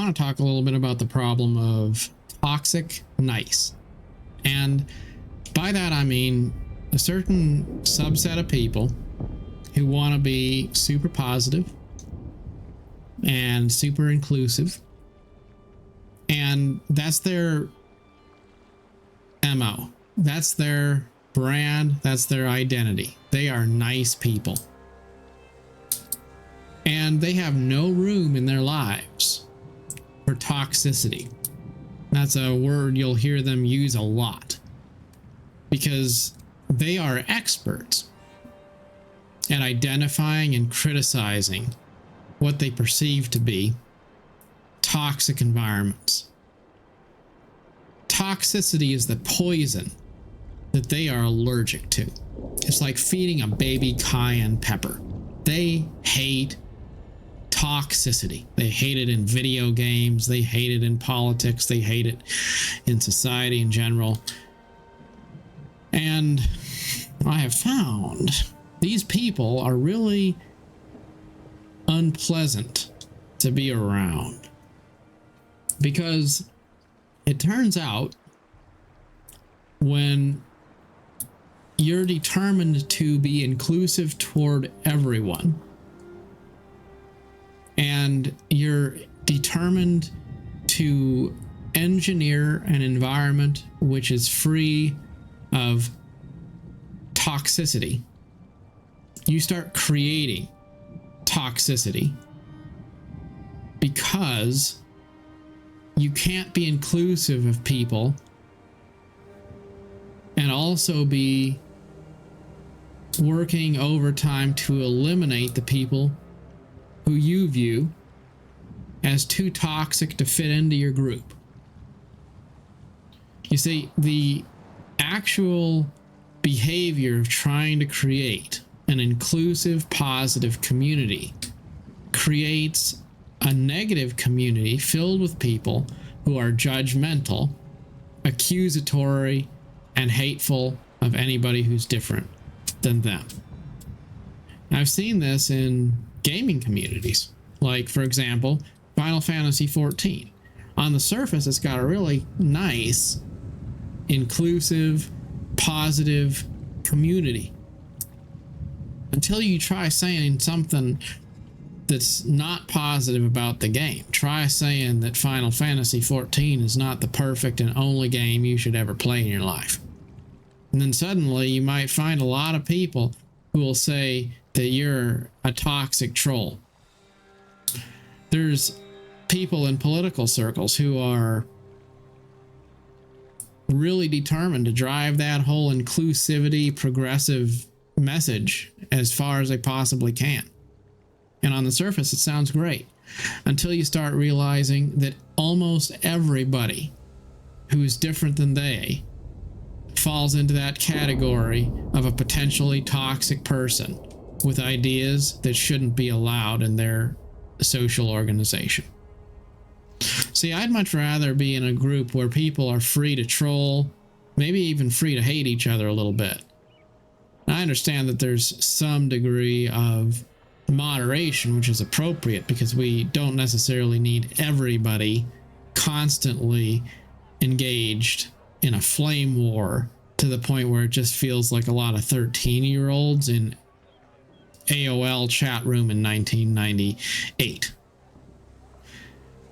want to talk a little bit about the problem of toxic nice. And by that, I mean a certain subset of people who want to be super positive and super inclusive. And that's their MO. That's their brand. That's their identity. They are nice people. And they have no room in their lives for toxicity. That's a word you'll hear them use a lot, because they are experts at identifying and criticizing what they perceive to be toxic environments. Toxicity is the poison that they are allergic to. It's like feeding a baby cayenne pepper. They hate toxicity. They hate it in video games. They hate it in politics. They hate it in society in general. And I have found these people are really unpleasant to be around, because it turns out when you're determined to be inclusive toward everyone, and you're determined to engineer an environment which is free of toxicity, you start creating toxicity, because you can't be inclusive of people and also be working overtime to eliminate the people who you view as too toxic to fit into your group. You see, the actual behavior of trying to create an inclusive, positive community creates a negative community filled with people who are judgmental, accusatory, and hateful of anybody who's different than them. I've seen this in gaming communities, like, for example, Final Fantasy XIV. On the surface, it's got a really nice, inclusive, positive community, until you try saying something that's not positive about the game. Try saying that Final Fantasy XIV is not the perfect and only game you should ever play in your life. And then suddenly you might find a lot of people who will say that you're a toxic troll. There's people in political circles who are really determined to drive that whole inclusivity, progressive message as far as they possibly can. And on the surface, it sounds great, until you start realizing that almost everybody who is different than they falls into that category of a potentially toxic person with ideas that shouldn't be allowed in their social organization. See, I'd much rather be in a group where people are free to troll, maybe even free to hate each other a little bit. I understand that there's some degree of moderation, which is appropriate, because we don't necessarily need everybody constantly engaged in a flame war to the point where it just feels like a lot of 13-year-olds in AOL chat room in 1998.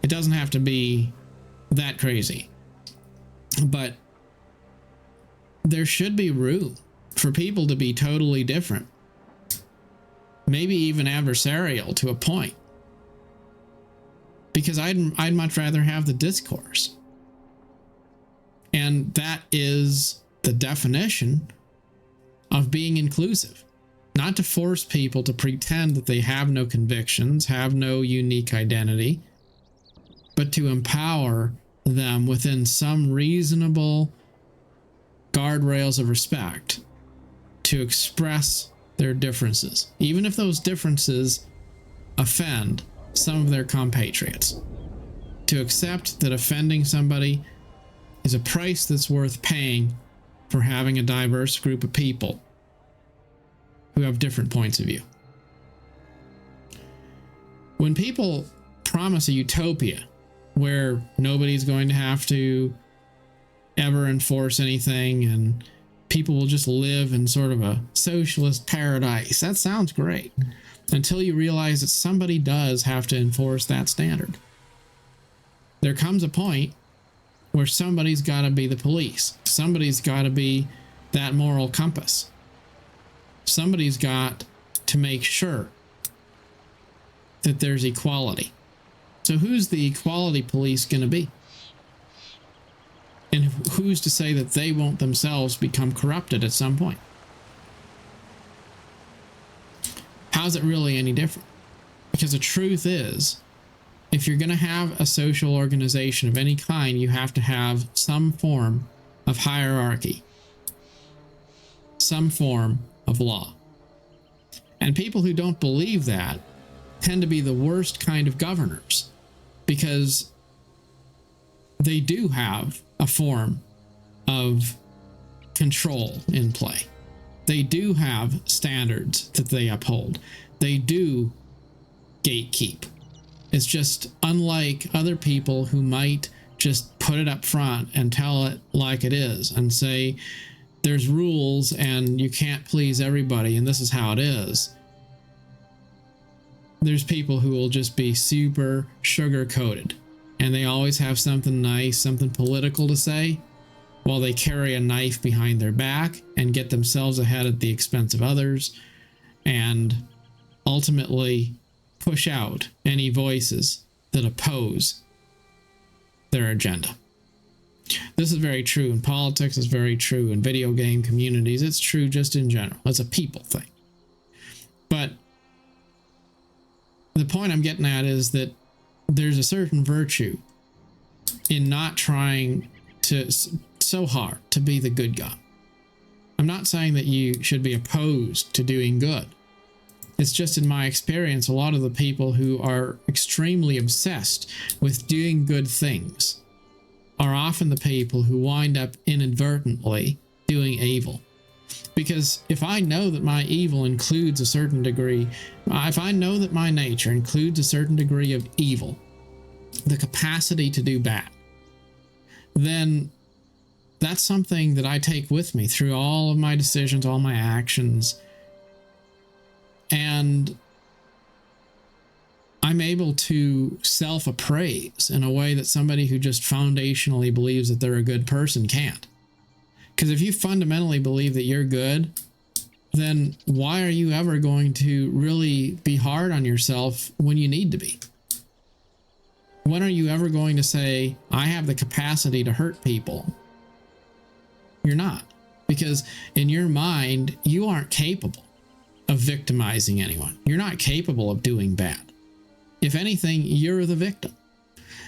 It doesn't have to be that crazy, but there should be room for people to be totally different, maybe even adversarial to a point, because I'd much rather have the discourse. And that is the definition of being inclusive. Not to force people to pretend that they have no convictions, have no unique identity, but to empower them within some reasonable guardrails of respect to express their differences, even if those differences offend some of their compatriots. To accept that offending somebody is a price that's worth paying for having a diverse group of people who have different points of view. When people promise a utopia where nobody's going to have to ever enforce anything and people will just live in sort of a socialist paradise. That sounds great until you realize that somebody does have to enforce that standard. There comes a point where somebody's got to be the police. Somebody's got to be that moral compass. Somebody's got to make sure that there's equality. So who's the equality police going to be? And who's to say that they won't themselves become corrupted at some point? How's it really any different? Because the truth is, if you're going to have a social organization of any kind, you have to have some form of hierarchy, some form of law. And people who don't believe that tend to be the worst kind of governors, because they do have a form of control in play. They do have standards that they uphold. They do gatekeep. It's just unlike other people who might just put it up front and tell it like it is and say there's rules and you can't please everybody and this is how it is. There's people who will just be super sugar-coated and they always have something nice, something political to say while they carry a knife behind their back and get themselves ahead at the expense of others and ultimately push out any voices that oppose their agenda. This is very true in politics, it's very true in video game communities, it's true just in general. It's a people thing. But the point I'm getting at is that there's a certain virtue in not trying to so hard to be the good guy. I'm not saying that you should be opposed to doing good. It's just in my experience, a lot of the people who are extremely obsessed with doing good things are often the people who wind up inadvertently doing evil. Because if I know that my evil includes a certain degree, if I know that my nature includes a certain degree of evil, the capacity to do bad, then that's something that I take with me through all of my decisions, all my actions, and I'm able to self-appraise in a way that somebody who just foundationally believes that they're a good person can't. Because if you fundamentally believe that you're good, then why are you ever going to really be hard on yourself when you need to be? When are you ever going to say, I have the capacity to hurt people? You're not. Because in your mind, you aren't capable of victimizing anyone. You're not capable of doing bad. If anything, you're the victim.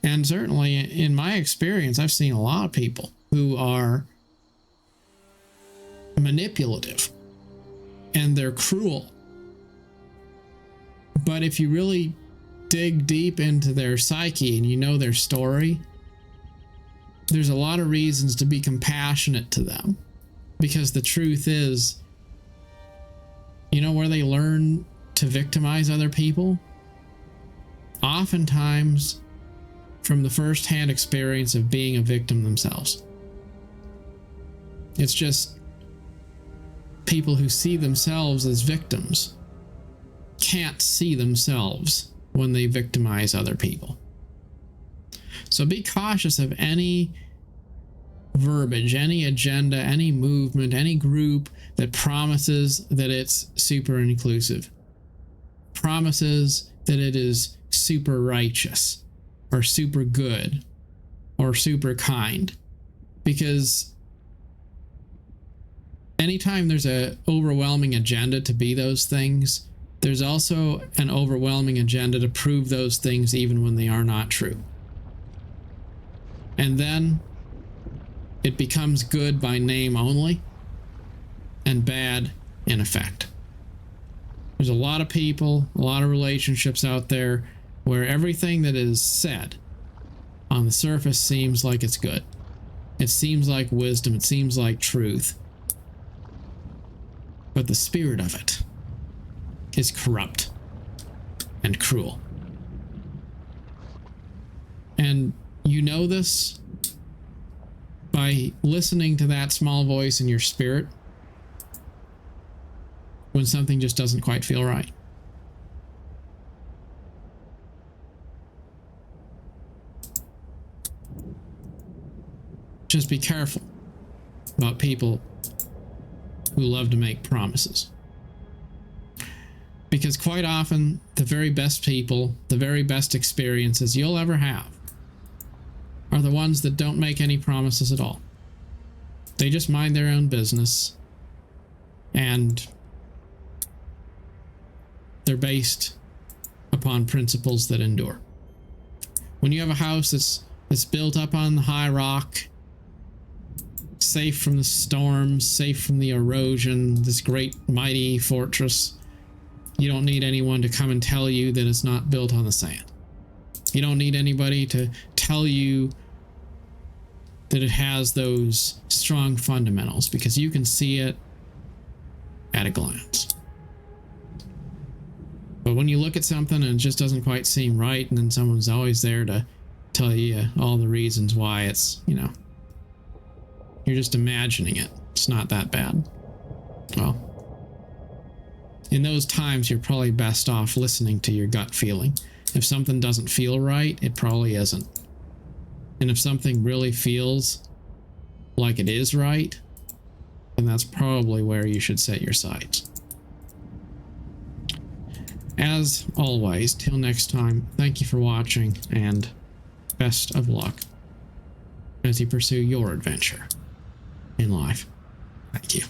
And certainly in my experience, I've seen a lot of people who are manipulative and they're cruel. But if you really dig deep into their psyche and you know their story, there's a lot of reasons to be compassionate to them. Because the truth is, you know where they learn to victimize other people? Oftentimes from the first-hand experience of being a victim themselves. It's just people who see themselves as victims can't see themselves when they victimize other people. So be cautious of any verbiage, any agenda, any movement, any group that promises that it's super inclusive, promises that it is super righteous or super good or super kind. Because anytime there's an overwhelming agenda to be those things, there's also an overwhelming agenda to prove those things even when they are not true. And then it becomes good by name only and bad in effect. There's a lot of people, a lot of relationships out there where everything that is said on the surface seems like it's good. It seems like wisdom. It seems like truth. But the spirit of it is corrupt and cruel. And And you know this by listening to that small voice in your spirit when something just doesn't quite feel right. Just be careful about people who love to make promises. Because quite often, the very best people, the very best experiences you'll ever have are the ones that don't make any promises at all. They just mind their own business, and they're based upon principles that endure. When you have a house that's built up on the high rock, safe from the storms, safe from the erosion, this great mighty fortress, you don't need anyone to come and tell you that it's not built on the sand. You don't need anybody to tell you that it has those strong fundamentals, because you can see it at a glance. But when you look at something and it just doesn't quite seem right, and then someone's always there to tell you all the reasons why it's, you know, you're just imagining it. It's not that bad. Well, in those times, you're probably best off listening to your gut feeling. If something doesn't feel right, it probably isn't. And if something really feels like it is right, then that's probably where you should set your sights. As always, till next time, thank you for watching, and best of luck as you pursue your adventure in life. Thank you.